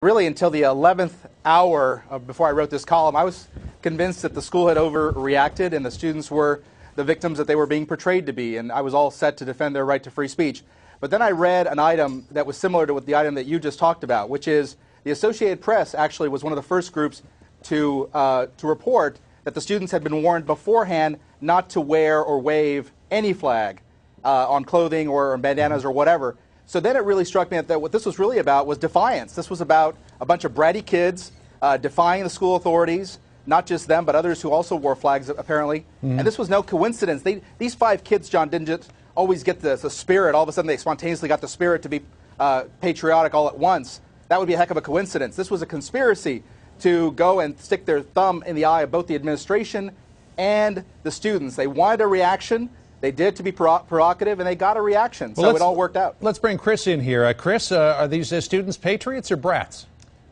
Really, until the 11th hour before I wrote this column, I was convinced that the school had overreacted and the students were the victims that they were being portrayed to be, and I was all set to defend their right to free speech. But then I read an item that was similar to the item that you just talked about, which is the Associated Press actually was one of the first groups to report that the students had been warned beforehand not to wear or wave any flag on clothing or bandanas or whatever. So then it really struck me that what this was really about was defiance. This was about a bunch of bratty kids defying the school authorities, not just them, but others who also wore flags, apparently. And this was no coincidence. These 5 kids, John, didn't just always get the spirit. All of a sudden, they spontaneously got the spirit to be patriotic all at once. That would be a heck of a coincidence. This was a conspiracy to go and stick their thumb in the eye of both the administration and the students. They wanted a reaction. They did to be provocative, and they got a reaction, so it all worked out. Let's bring Chris in here. Chris, are these students patriots or brats?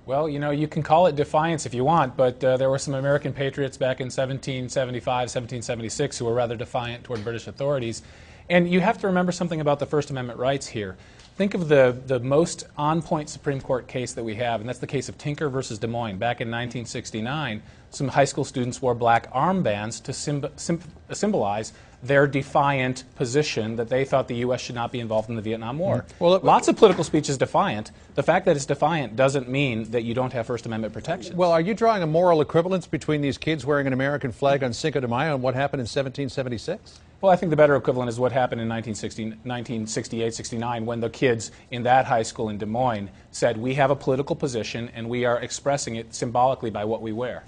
Well, you know, you can call it defiance if you want, but there were some American patriots back in 1775, 1776 who were rather defiant toward British authorities. And you have to remember something about the First Amendment rights here. Think of the most on-point Supreme Court case that we have, and that's the case of Tinker versus Des Moines. Back in 1969, some high school students wore black armbands to symbolize their defiant position that they thought the U.S. should not be involved in the Vietnam War. Well, lots of political speech is defiant. The fact that it's defiant doesn't mean that you don't have First Amendment protection. Well, are you drawing a moral equivalence between these kids wearing an American flag on Cinco de Mayo and what happened in 1776? Well, I think the better equivalent is what happened in 1968, 69, when the kids in that high school in Des Moines said, we have a political position and we are expressing it symbolically by what we wear.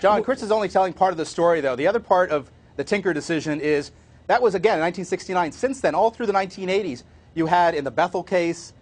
John, Chris is only telling part of the story, though. The other part of the Tinker decision is, that was, again, in 1969. Since then, all through the 1980s, you had in the Bethel case,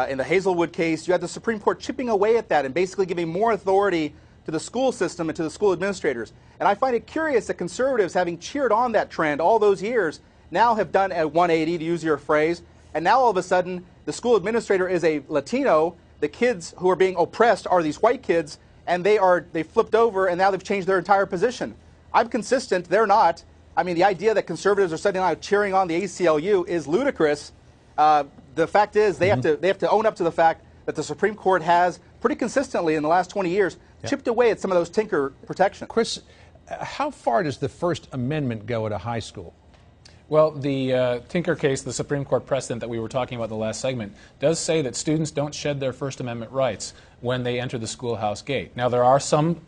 in the Hazelwood case, you had the Supreme Court chipping away at that and basically giving more authority to the school system and to the school administrators. And I find it curious that conservatives, having cheered on that trend all those years, now have done a 180, to use your phrase, and now all of a sudden the school administrator is a Latino, the kids who are being oppressed are these white kids, and they flipped over and now they've changed their entire position. I'm consistent, they're not. I mean, the idea that conservatives are sitting out cheering on the ACLU is ludicrous. The fact is they have to own up to the fact that the Supreme Court has pretty consistently in the last 20 years chipped away at some of those Tinker protections. Chris, how far does the First Amendment go at a high school? Well, the Tinker case, the Supreme Court precedent that we were talking about in the last segment, does say that students don't shed their First Amendment rights when they enter the schoolhouse gate. Now, there are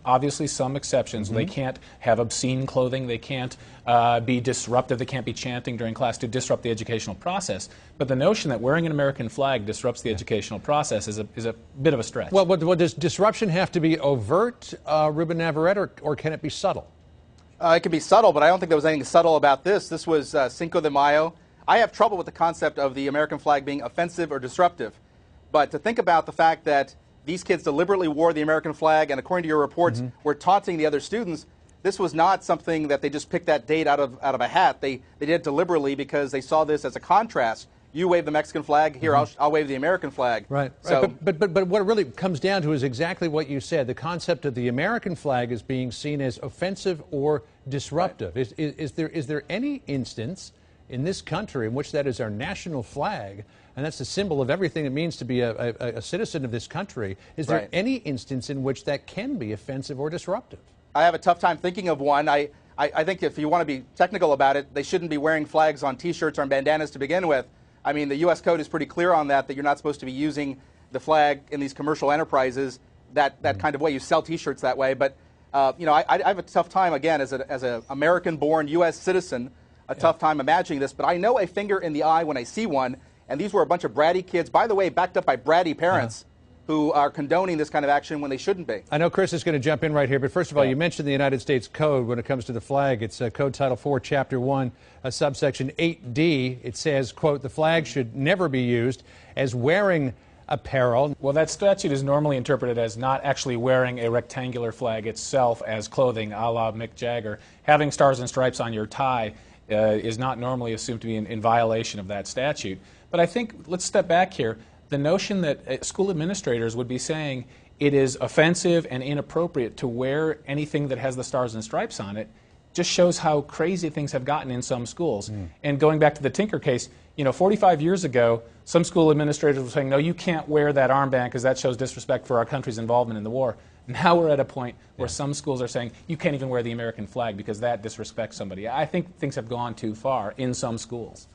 obviously some exceptions. They can't have obscene clothing. They can't be disruptive. They can't be chanting during class to disrupt the educational process. But the notion that wearing an American flag disrupts the educational process is a bit of a stretch. Well, does disruption have to be overt, Ruben Navarrete, or can it be subtle? It can be subtle, but I don't think there was anything subtle about this. This was Cinco de Mayo. I have trouble with the concept of the American flag being offensive or disruptive. But to think about the fact that these kids deliberately wore the American flag and, according to your reports, were taunting the other students, this was not something that they just picked that date out of a hat. They did it deliberately because they saw this as a contrast. You wave the Mexican flag, here I'll wave the American flag. Right. So, But what it really comes down to is exactly what you said. The concept of the American flag is being seen as offensive or disruptive. Right. Is there any instance in this country in which that is our national flag, and that's the symbol of everything it means to be a citizen of this country? Is there any instance in which that can be offensive or disruptive? I have a tough time thinking of one. I think if you want to be technical about it, they shouldn't be wearing flags on T-shirts or on bandanas to begin with. I mean, the U.S. Code is pretty clear on that you're not supposed to be using the flag in these commercial enterprises that kind of way. You sell T-shirts that way. But, you know, I have a tough time, again, as an American-born U.S. citizen, a tough time imagining this. But I know a finger in the eye when I see one. And these were a bunch of bratty kids, by the way, backed up by bratty parents, who are condoning this kind of action when they shouldn't be. I know Chris is going to jump in right here, but first of all, you mentioned the United States Code when it comes to the flag. It's Code Title 4, Chapter 1, subsection 8D. It says, quote, the flag should never be used as wearing apparel. Well, that statute is normally interpreted as not actually wearing a rectangular flag itself as clothing, a la Mick Jagger. Having stars and stripes on your tie is not normally assumed to be in violation of that statute. But I think, let's step back here. The notion that school administrators would be saying it is offensive and inappropriate to wear anything that has the stars and stripes on it just shows how crazy things have gotten in some schools. And going back to the Tinker case, 45 years ago, some school administrators were saying, no, you can't wear that armband because that shows disrespect for our country's involvement in the war. Now we're at a point where some schools are saying, you can't even wear the American flag because that disrespects somebody. I think things have gone too far in some schools.